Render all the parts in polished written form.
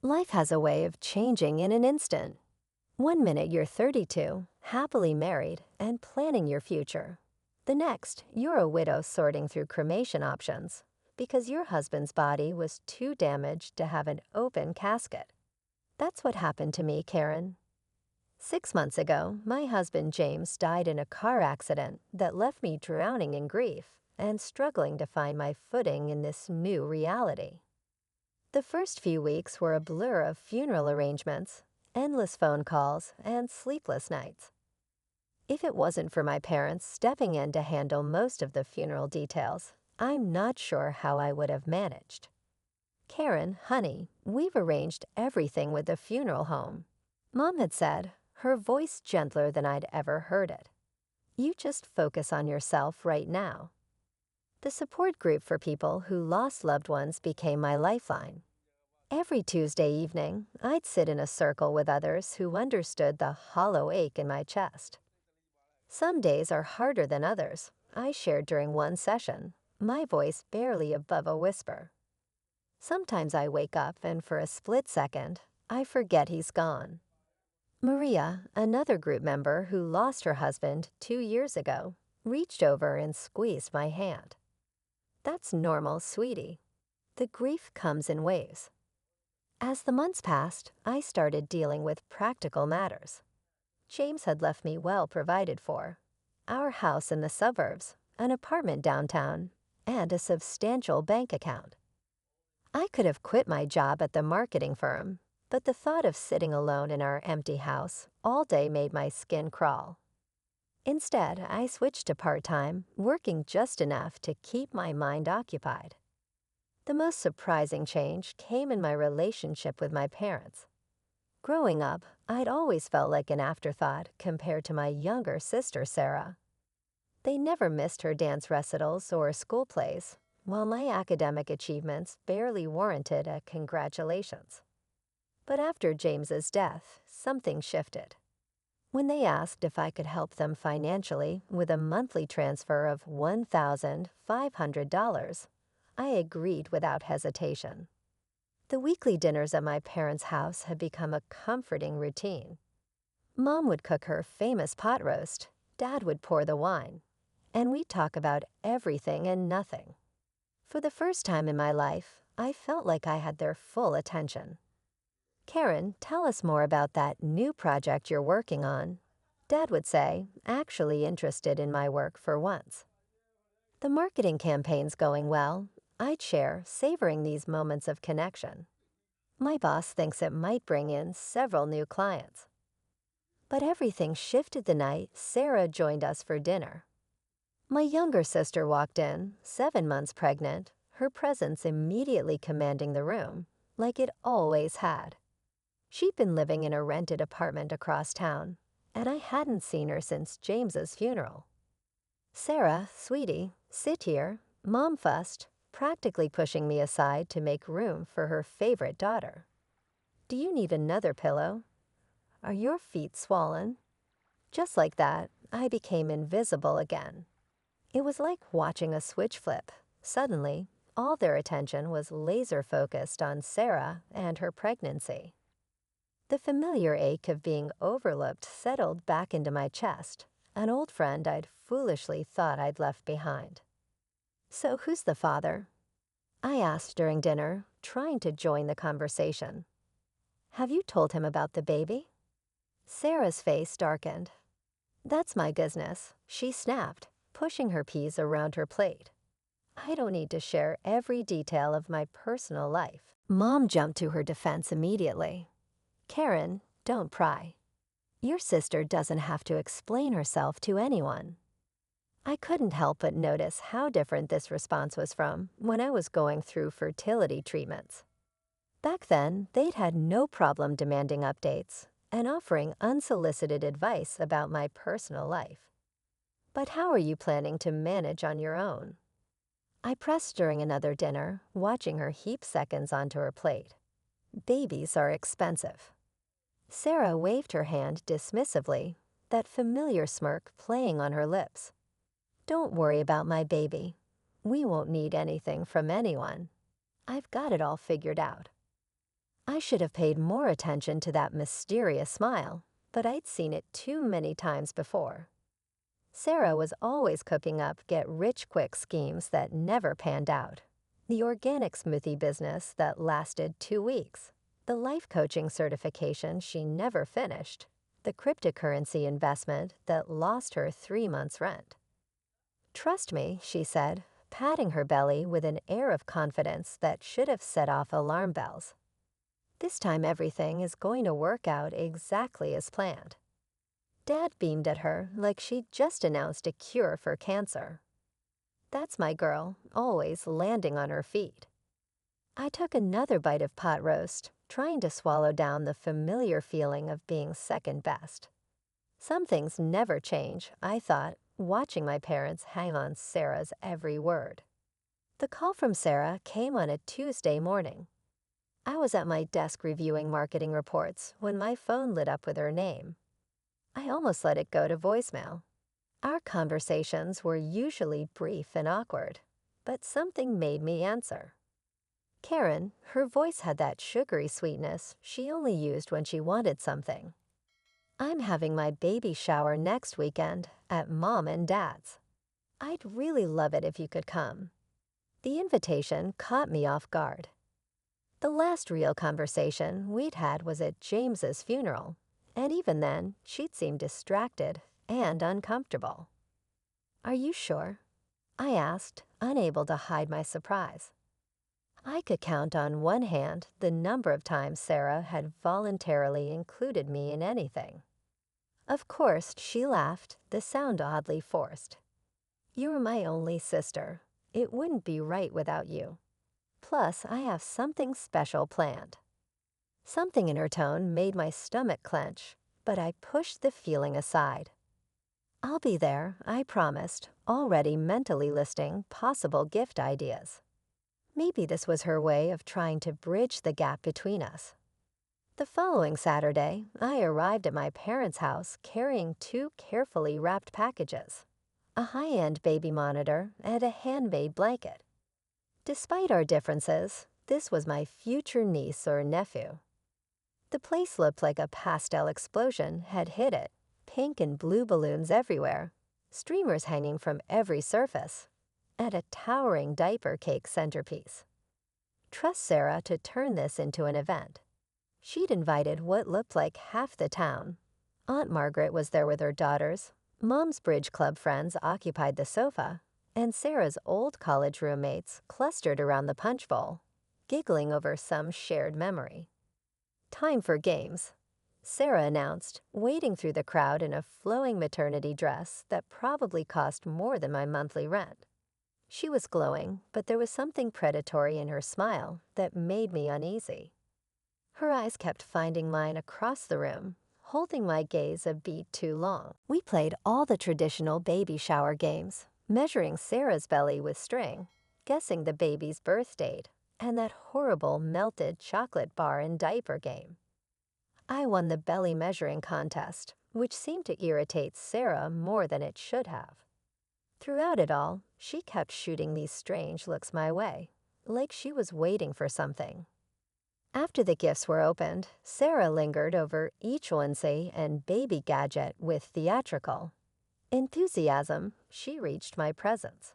Life has a way of changing in an instant. One minute you're 32, happily married, and planning your future. The next, you're a widow sorting through cremation options because your husband's body was too damaged to have an open casket. That's what happened to me, Karen. 6 months ago, my husband James died in a car accident that left me drowning in grief and struggling to find my footing in this new reality. The first few weeks were a blur of funeral arrangements, endless phone calls, and sleepless nights. If it wasn't for my parents stepping in to handle most of the funeral details, I'm not sure how I would have managed. Karen, honey, we've arranged everything with the funeral home. Mom had said, her voice gentler than I'd ever heard it. You just focus on yourself right now. The support group for people who lost loved ones became my lifeline. Every Tuesday evening, I'd sit in a circle with others who understood the hollow ache in my chest. Some days are harder than others, I shared during one session, my voice barely above a whisper. Sometimes I wake up and for a split second, I forget he's gone. Maria, another group member who lost her husband 2 years ago, reached over and squeezed my hand. That's normal, sweetie. The grief comes in waves. As the months passed, I started dealing with practical matters. James had left me well provided for. Our house in the suburbs, an apartment downtown, and a substantial bank account. I could have quit my job at the marketing firm, but the thought of sitting alone in our empty house all day made my skin crawl. Instead, I switched to part-time, working just enough to keep my mind occupied. The most surprising change came in my relationship with my parents. Growing up, I'd always felt like an afterthought compared to my younger sister, Sarah. They never missed her dance recitals or school plays, while my academic achievements barely warranted a congratulations. But after James's death, something shifted. When they asked if I could help them financially with a monthly transfer of $1,500, I agreed without hesitation. The weekly dinners at my parents' house had become a comforting routine. Mom would cook her famous pot roast, Dad would pour the wine, and we'd talk about everything and nothing. For the first time in my life, I felt like I had their full attention. Karen, tell us more about that new project you're working on, Dad would say, actually interested in my work for once. The marketing campaign's going well, I'd share, savoring these moments of connection. My boss thinks it might bring in several new clients. But everything shifted the night Sarah joined us for dinner. My younger sister walked in, 7 months pregnant, her presence immediately commanding the room, like it always had. She'd been living in a rented apartment across town, and I hadn't seen her since James's funeral. Sarah, sweetie, sit here, Mom fussed, practically pushing me aside to make room for her favorite daughter. Do you need another pillow? Are your feet swollen? Just like that, I became invisible again. It was like watching a switch flip. Suddenly, all their attention was laser-focused on Sarah and her pregnancy. The familiar ache of being overlooked settled back into my chest, an old friend I'd foolishly thought I'd left behind. So who's the father? I asked during dinner, trying to join the conversation. Have you told him about the baby? Sarah's face darkened. That's my business, she snapped, pushing her peas around her plate. I don't need to share every detail of my personal life. Mom jumped to her defense immediately. Karen, don't pry. Your sister doesn't have to explain herself to anyone. I couldn't help but notice how different this response was from when I was going through fertility treatments. Back then, they'd had no problem demanding updates and offering unsolicited advice about my personal life. But how are you planning to manage on your own? I pressed during another dinner, watching her heap seconds onto her plate. Babies are expensive. Sarah waved her hand dismissively, that familiar smirk playing on her lips. Don't worry about my baby. We won't need anything from anyone. I've got it all figured out. I should have paid more attention to that mysterious smile, but I'd seen it too many times before. Sarah was always cooking up get-rich-quick schemes that never panned out. The organic smoothie business that lasted 2 weeks, the life coaching certification she never finished, the cryptocurrency investment that lost her 3 months' rent. "Trust me," she said, patting her belly with an air of confidence that should have set off alarm bells. "This time everything is going to work out exactly as planned." Dad beamed at her like she'd just announced a cure for cancer. That's my girl, always landing on her feet. I took another bite of pot roast, trying to swallow down the familiar feeling of being second best. Some things never change, I thought, watching my parents hang on Sarah's every word. The call from Sarah came on a Tuesday morning. I was at my desk reviewing marketing reports when my phone lit up with her name. I almost let it go to voicemail. Our conversations were usually brief and awkward, but something made me answer. Karen, her voice had that sugary sweetness she only used when she wanted something. "I'm having my baby shower next weekend at Mom and Dad's. I'd really love it if you could come." The invitation caught me off guard. The last real conversation we'd had was at James's funeral, and even then, she'd seemed distracted and uncomfortable. "Are you sure?" I asked, unable to hide my surprise. I could count on one hand the number of times Sarah had voluntarily included me in anything. Of course, she laughed, the sound oddly forced. "You're my only sister. It wouldn't be right without you. Plus, I have something special planned." Something in her tone made my stomach clench, but I pushed the feeling aside. "I'll be there," I promised, already mentally listing possible gift ideas. Maybe this was her way of trying to bridge the gap between us. The following Saturday, I arrived at my parents' house carrying 2 carefully wrapped packages, a high-end baby monitor and a handmade blanket. Despite our differences, this was my future niece or nephew. The place looked like a pastel explosion had hit it, pink and blue balloons everywhere, streamers hanging from every surface, and a towering diaper cake centerpiece. Trust Sarah to turn this into an event. She'd invited what looked like half the town. Aunt Margaret was there with her daughters, Mom's bridge club friends occupied the sofa, and Sarah's old college roommates clustered around the punch bowl, giggling over some shared memory. "Time for games," Sarah announced, wading through the crowd in a flowing maternity dress that probably cost more than my monthly rent. She was glowing, but there was something predatory in her smile that made me uneasy. Her eyes kept finding mine across the room, holding my gaze a beat too long. We played all the traditional baby shower games, measuring Sarah's belly with string, guessing the baby's birth date, and that horrible melted chocolate bar and diaper game. I won the belly measuring contest, which seemed to irritate Sarah more than it should have. Throughout it all, she kept shooting these strange looks my way, like she was waiting for something. After the gifts were opened, Sarah lingered over each onesie and baby gadget with theatrical enthusiasm. She reached my presents.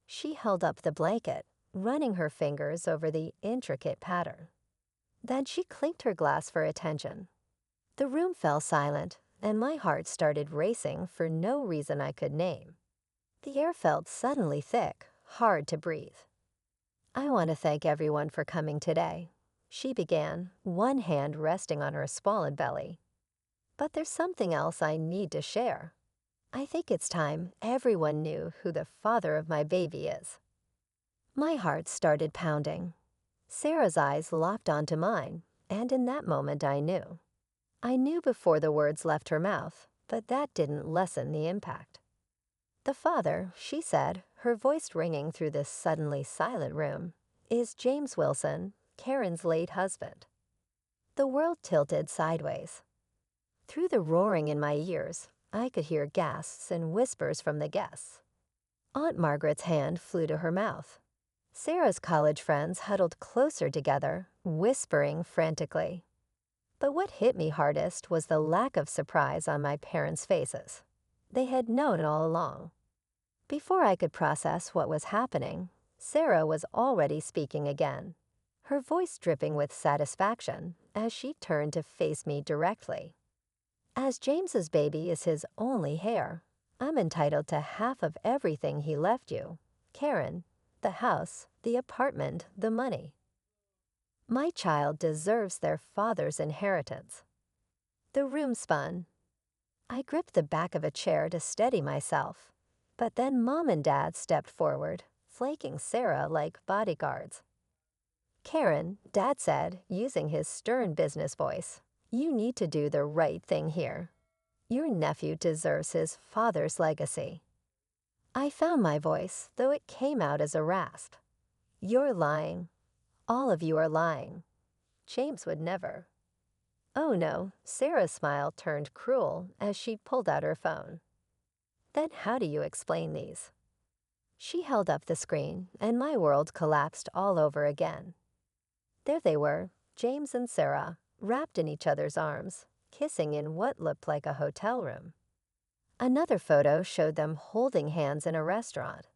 She held up the blanket, running her fingers over the intricate pattern. Then she clinked her glass for attention. The room fell silent, and my heart started racing for no reason I could name. The air felt suddenly thick, hard to breathe. "I want to thank everyone for coming today," she began, one hand resting on her swollen belly. "But there's something else I need to share. I think it's time everyone knew who the father of my baby is." My heart started pounding. Sarah's eyes locked onto mine, and in that moment I knew. I knew before the words left her mouth, but that didn't lessen the impact. "The father," she said, her voice ringing through this suddenly silent room, "is James Wilson, Karen's late husband." The world tilted sideways. Through the roaring in my ears, I could hear gasps and whispers from the guests. Aunt Margaret's hand flew to her mouth. Sarah's college friends huddled closer together, whispering frantically. But what hit me hardest was the lack of surprise on my parents' faces. They had known all along. Before I could process what was happening, Sarah was already speaking again, her voice dripping with satisfaction as she turned to face me directly. As James's baby is his only heir, I'm entitled to half of everything he left you. Karen, the house, the apartment, the money. My child deserves their father's inheritance. The room spun. I gripped the back of a chair to steady myself, but then Mom and Dad stepped forward, flanking Sarah like bodyguards. Karen, Dad said, using his stern business voice, "You need to do the right thing here. Your nephew deserves his father's legacy." I found my voice, though it came out as a rasp. "You're lying. All of you are lying. James would never." "Oh no," Sarah's smile turned cruel as she pulled out her phone. "Then how do you explain these?" She held up the screen, and my world collapsed all over again. There they were, James and Sarah, wrapped in each other's arms, kissing in what looked like a hotel room. Another photo showed them holding hands in a restaurant.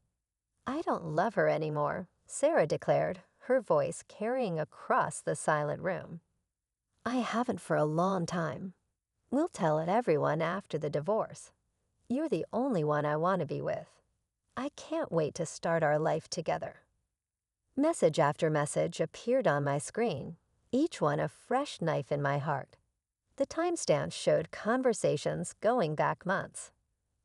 "I don't love her anymore," Sarah declared, her voice carrying across the silent room. "I haven't for a long time. We'll tell everyone after the divorce. You're the only one I want to be with. I can't wait to start our life together." Message after message appeared on my screen, each one a fresh knife in my heart. The timestamps showed conversations going back months.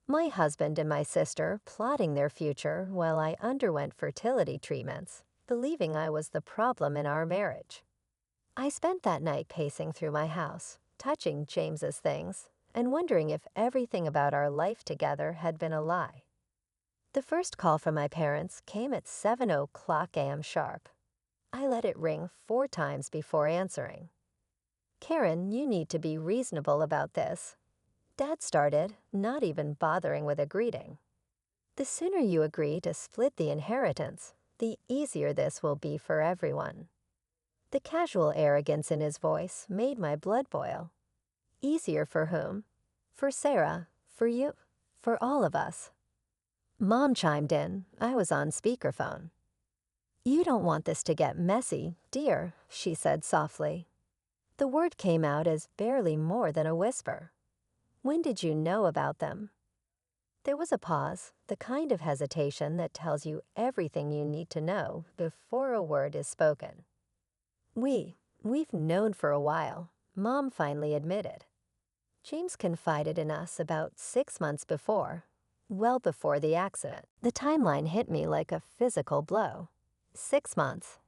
My husband and my sister plotting their future while I underwent fertility treatments, believing I was the problem in our marriage. I spent that night pacing through my house, touching James's things, and wondering if everything about our life together had been a lie. The first call from my parents came at 7:00 a.m. sharp. I let it ring 4 times before answering. "Karen, you need to be reasonable about this," Dad started, not even bothering with a greeting. "The sooner you agree to split the inheritance, the easier this will be for everyone." The casual arrogance in his voice made my blood boil. Easier for whom? For Sarah, for you, for all of us. Mom chimed in. I was on speakerphone. "You don't want this to get messy, dear," she said softly. The word came out as barely more than a whisper. "When did you know about them?" There was a pause, the kind of hesitation that tells you everything you need to know before a word is spoken. We've known for a while," Mom finally admitted. "James confided in us about 6 months before, well before the accident." The timeline hit me like a physical blow. 6 months.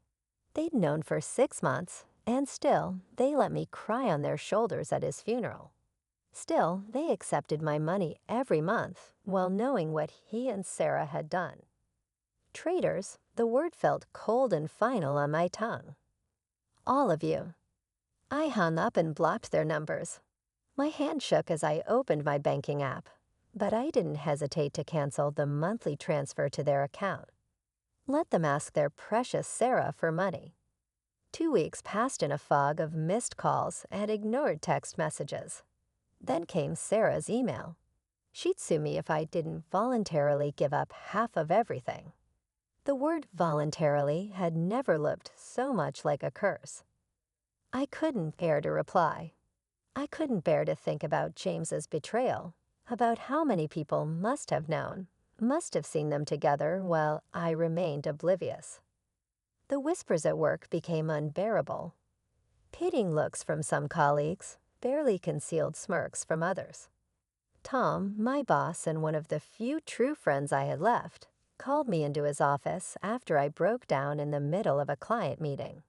They'd known for 6 months, and still, they let me cry on their shoulders at his funeral. Still, they accepted my money every month while knowing what he and Sarah had done. Traitors, the word felt cold and final on my tongue. "All of you." I hung up and blocked their numbers. My hand shook as I opened my banking app, but I didn't hesitate to cancel the monthly transfer to their account. Let them ask their precious Sarah for money. 2 weeks passed in a fog of missed calls and ignored text messages. Then came Sarah's email. She'd sue me if I didn't voluntarily give up half of everything. The word voluntarily had never looked so much like a curse. I couldn't bear to reply. I couldn't bear to think about James's betrayal, about how many people must have known, must have seen them together while I remained oblivious. The whispers at work became unbearable. Pitying looks from some colleagues, barely concealed smirks from others. Tom, my boss and one of the few true friends I had left, called me into his office after I broke down in the middle of a client meeting.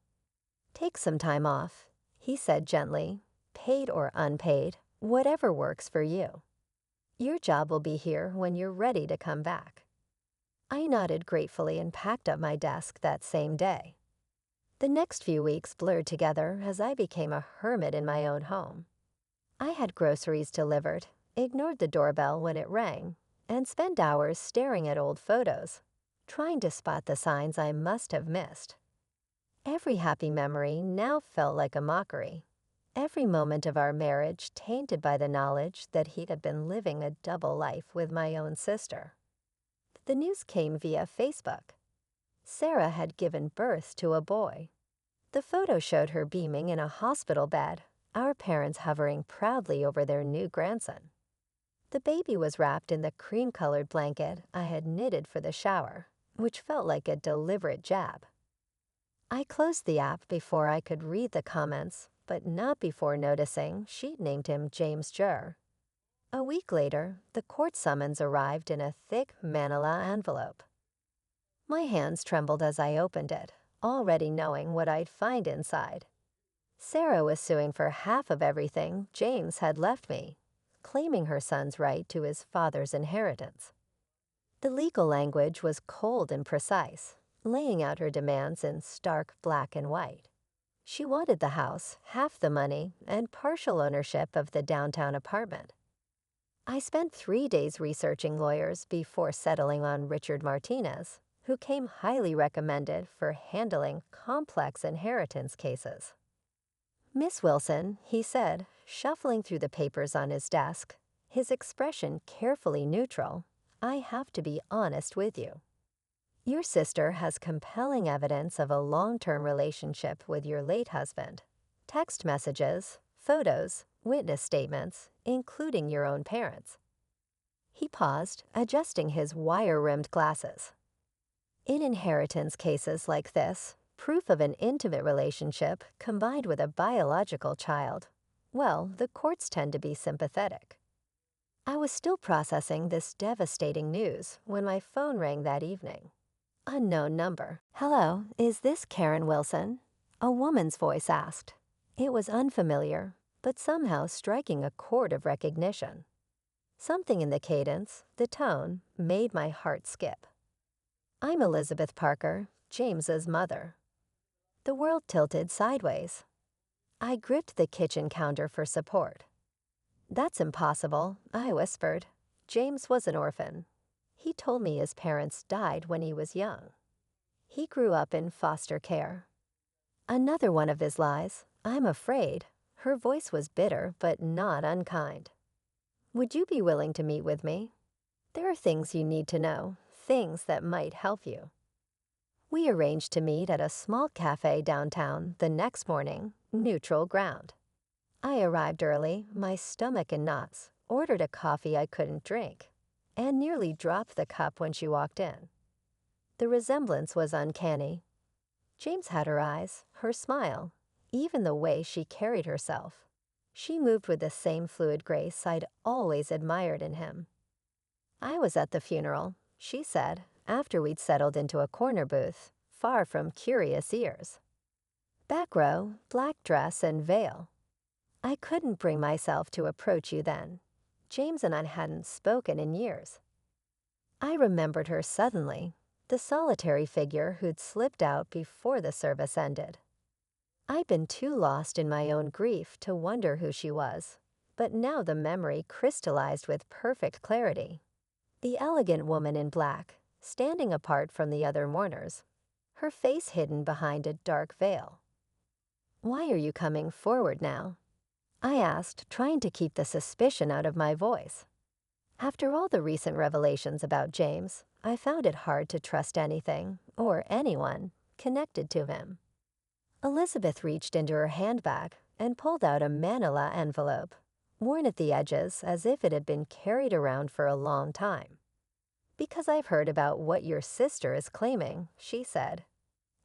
"Take some time off," he said gently, "paid or unpaid, whatever works for you. Your job will be here when you're ready to come back." I nodded gratefully and packed up my desk that same day. The next few weeks blurred together as I became a hermit in my own home. I had groceries delivered, ignored the doorbell when it rang, and spent hours staring at old photos. trying to spot the signs I must have missed. Every happy memory now felt like a mockery. Every moment of our marriage tainted by the knowledge that he had been living a double life with my own sister. The news came via Facebook. Sarah had given birth to a boy. The photo showed her beaming in a hospital bed, our parents hovering proudly over their new grandson. The baby was wrapped in the cream-colored blanket I had knitted for the shower, which felt like a deliberate jab. I closed the app before I could read the comments, but not before noticing she'd named him James Jur. A week later, the court summons arrived in a thick manila envelope. My hands trembled as I opened it, already knowing what I'd find inside. Sarah was suing for half of everything James had left me, claiming her son's right to his father's inheritance. The legal language was cold and precise, laying out her demands in stark black and white. She wanted the house, half the money, and partial ownership of the downtown apartment. I spent 3 days researching lawyers before settling on Richard Martinez, who came highly recommended for handling complex inheritance cases. "Miss Wilson," he said, shuffling through the papers on his desk, his expression carefully neutral, "I have to be honest with you. Your sister has compelling evidence of a long-term relationship with your late husband. Text messages, photos, witness statements, including your own parents." He paused, adjusting his wire-rimmed glasses. In inheritance cases like this, proof of an intimate relationship combined with a biological child, well, the courts tend to be sympathetic. I was still processing this devastating news when my phone rang that evening. Unknown number. "Hello, is this Karen Wilson?" A woman's voice asked. It was unfamiliar, but somehow striking a chord of recognition. Something in the cadence, the tone, made my heart skip. "I'm Elizabeth Parker, James's mother." The world tilted sideways. I gripped the kitchen counter for support. "That's impossible," I whispered. "James was an orphan. He told me his parents died when he was young. He grew up in foster care." "Another one of his lies, I'm afraid." Her voice was bitter but not unkind. "Would you be willing to meet with me? There are things you need to know, things that might help you." We arranged to meet at a small cafe downtown the next morning, neutral ground. I arrived early, my stomach in knots, ordered a coffee I couldn't drink, and nearly dropped the cup when she walked in. The resemblance was uncanny. James had her eyes, her smile, even the way she carried herself. She moved with the same fluid grace I'd always admired in him. "I was at the funeral," she said, after we'd settled into a corner booth, far from curious ears. "Back row, black dress and veil. I couldn't bring myself to approach you then. James and I hadn't spoken in years." I remembered her suddenly, the solitary figure who'd slipped out before the service ended. I'd been too lost in my own grief to wonder who she was, but now the memory crystallized with perfect clarity. The elegant woman in black, standing apart from the other mourners, her face hidden behind a dark veil. "Why are you coming forward now?" I asked, trying to keep the suspicion out of my voice. After all the recent revelations about James, I found it hard to trust anything, or anyone, connected to him. Elizabeth reached into her handbag and pulled out a manila envelope, worn at the edges as if it had been carried around for a long time. "Because I've heard about what your sister is claiming," she said.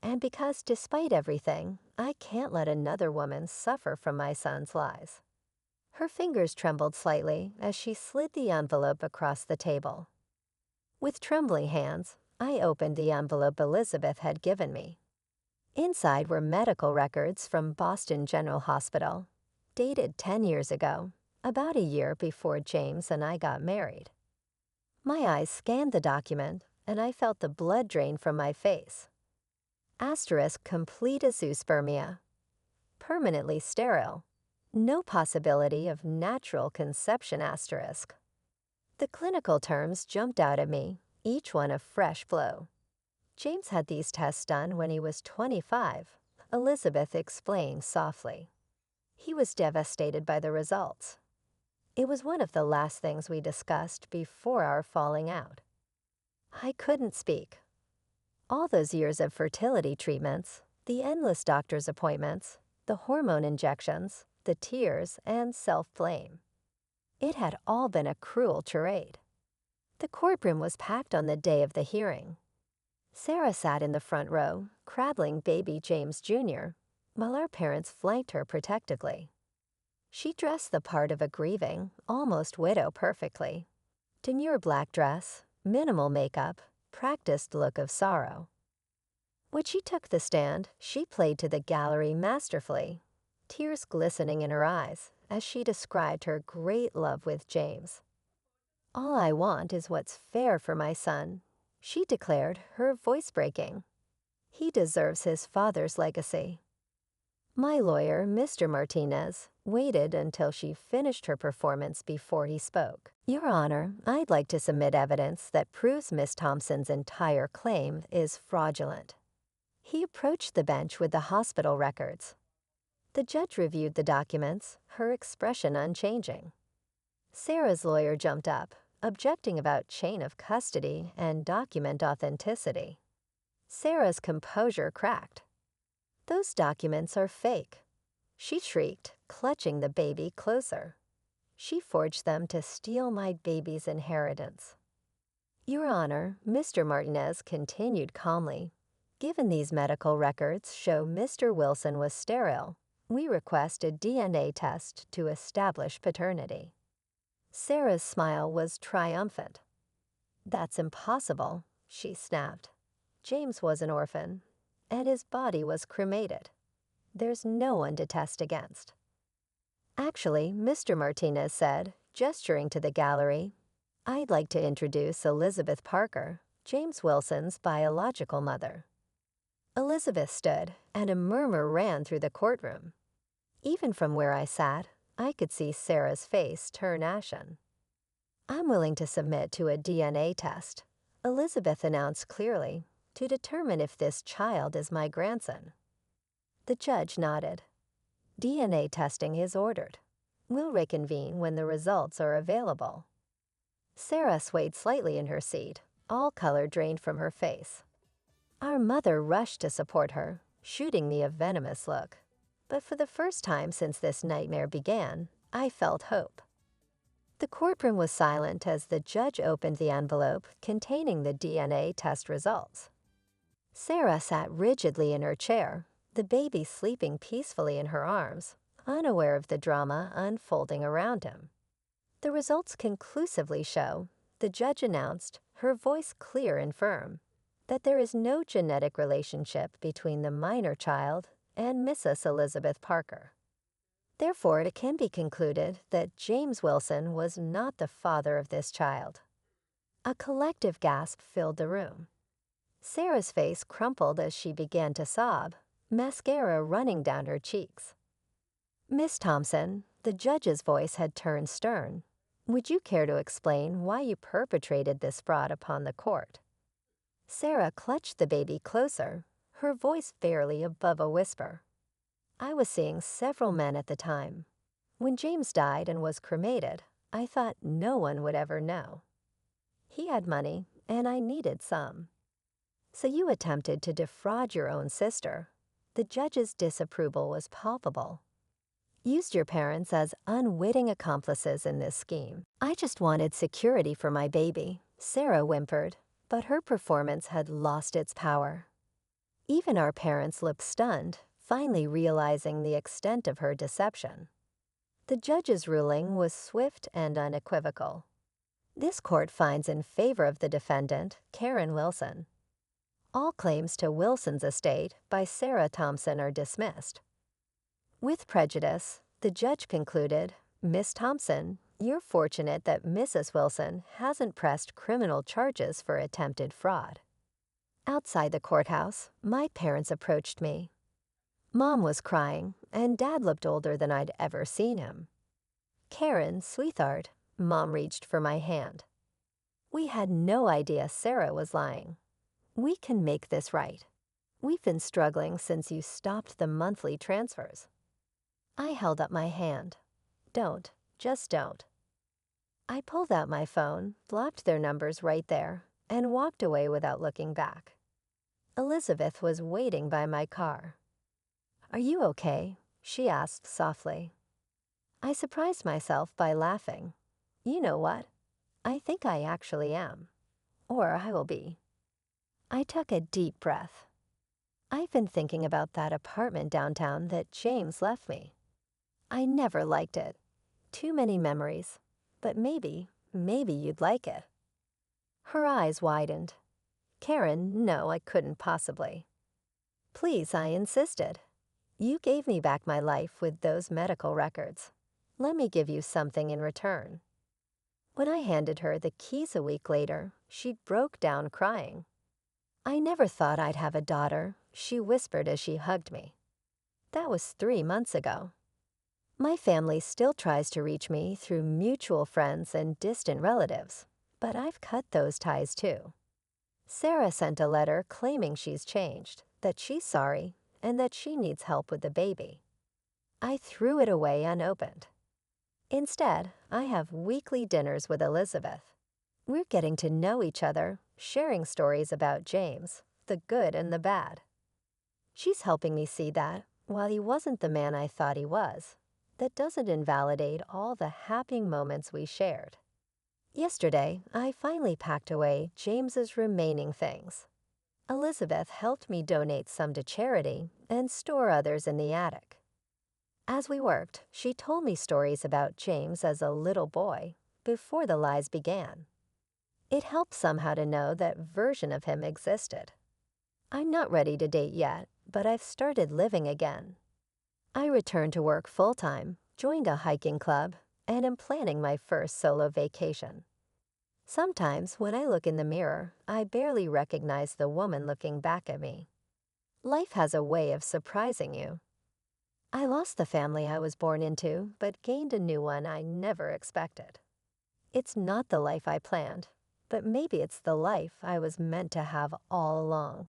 "And because, despite everything, I can't let another woman suffer from my son's lies." Her fingers trembled slightly as she slid the envelope across the table. With trembling hands, I opened the envelope Elizabeth had given me. Inside were medical records from Boston General Hospital, dated 10 years ago, about a year before James and I got married. My eyes scanned the document, and I felt the blood drain from my face. Asterisk complete azoospermia. Permanently sterile. No possibility of natural conception asterisk. The clinical terms jumped out at me, each one a fresh blow. James had these tests done when he was 25, Elizabeth explained softly. He was devastated by the results. It was one of the last things we discussed before our falling out. I couldn't speak. All those years of fertility treatments, the endless doctor's appointments, the hormone injections, the tears, and self-blame. It had all been a cruel charade. The courtroom was packed on the day of the hearing. Sarah sat in the front row, cradling baby James Jr., while our parents flanked her protectively. She dressed the part of a grieving, almost widow perfectly. Demure black dress, minimal makeup, practiced look of sorrow. When she took the stand, she played to the gallery masterfully, tears glistening in her eyes as she described her great love with James. "All I want is what's fair for my son," she declared, her voice breaking. "He deserves his father's legacy." My lawyer, Mr. Martinez, waited until she finished her performance before he spoke. "Your Honor, I'd like to submit evidence that proves Miss Thompson's entire claim is fraudulent." He approached the bench with the hospital records. The judge reviewed the documents, her expression unchanging. Sarah's lawyer jumped up, objecting about chain of custody and document authenticity. Sarah's composure cracked. "Those documents are fake," she shrieked, clutching the baby closer. "She forged them to steal my baby's inheritance." "Your Honor," Mr. Martinez continued calmly, "given these medical records show Mr. Wilson was sterile, we request a DNA test to establish paternity." Sarah's smile was triumphant. "That's impossible," she snapped. "James was an orphan, and his body was cremated. There's no one to test against." "Actually," Mr. Martinez said, gesturing to the gallery, "I'd like to introduce Elizabeth Parker, James Wilson's biological mother." Elizabeth stood, and a murmur ran through the courtroom. Even from where I sat, I could see Sarah's face turn ashen. "I'm willing to submit to a DNA test," Elizabeth announced clearly, "to determine if this child is my grandson." The judge nodded. "DNA testing is ordered. We'll reconvene when the results are available." Sarah swayed slightly in her seat, all color drained from her face. Our mother rushed to support her, shooting me a venomous look. But for the first time since this nightmare began, I felt hope. The courtroom was silent as the judge opened the envelope containing the DNA test results. Sarah sat rigidly in her chair, the baby sleeping peacefully in her arms, unaware of the drama unfolding around him. "The results conclusively show," the judge announced, her voice clear and firm, "that there is no genetic relationship between the minor child and Mrs. Elizabeth Parker. Therefore, it can be concluded that James Wilson was not the father of this child." A collective gasp filled the room. Sarah's face crumpled as she began to sob, mascara running down her cheeks. "Miss Thompson," the judge's voice had turned stern, "would you care to explain why you perpetrated this fraud upon the court?" Sarah clutched the baby closer, her voice barely above a whisper. "I was seeing several men at the time. When James died and was cremated, I thought no one would ever know. He had money, and I needed some. So you attempted to defraud your own sister." The judge's disapproval was palpable. "Used your parents as unwitting accomplices in this scheme." "I just wanted security for my baby," Sarah whimpered, but her performance had lost its power. Even our parents looked stunned, finally realizing the extent of her deception. The judge's ruling was swift and unequivocal. "This court finds in favor of the defendant, Karen Wilson. All claims to Wilson's estate by Sarah Thompson are dismissed." With prejudice, the judge concluded, "Miss Thompson, you're fortunate that Mrs. Wilson hasn't pressed criminal charges for attempted fraud." Outside the courthouse, my parents approached me. Mom was crying, and Dad looked older than I'd ever seen him. "Karen, sweetheart," Mom reached for my hand. We had no idea Sarah was lying. We can make this right. We've been struggling since you stopped the monthly transfers. I held up my hand. Don't. Just don't. I pulled out my phone, blocked their numbers right there, and walked away without looking back. Elizabeth was waiting by my car. "Are you okay?" she asked softly. I surprised myself by laughing. You know what? I think I actually am. Or I will be. I took a deep breath. I've been thinking about that apartment downtown that James left me. I never liked it. Too many memories. But maybe you'd like it. Her eyes widened. Karen, no, I couldn't possibly. Please, I insisted. You gave me back my life with those medical records. Let me give you something in return. When I handed her the keys a week later, she broke down crying. I never thought I'd have a daughter, she whispered as she hugged me. That was 3 months ago. My family still tries to reach me through mutual friends and distant relatives, but I've cut those ties too. Sarah sent a letter claiming she's changed, that she's sorry, and that she needs help with the baby. I threw it away unopened. Instead, I have weekly dinners with Elizabeth. We're getting to know each other, sharing stories about James, the good and the bad. She's helping me see that, while he wasn't the man I thought he was, that doesn't invalidate all the happy moments we shared. Yesterday, I finally packed away James's remaining things. Elizabeth helped me donate some to charity and store others in the attic. As we worked, she told me stories about James as a little boy, before the lies began. It helped somehow to know that version of him existed. I'm not ready to date yet, but I've started living again. I returned to work full-time, joined a hiking club, and am planning my first solo vacation. Sometimes when I look in the mirror, I barely recognize the woman looking back at me. Life has a way of surprising you. I lost the family I was born into, but gained a new one I never expected. It's not the life I planned, but maybe it's the life I was meant to have all along.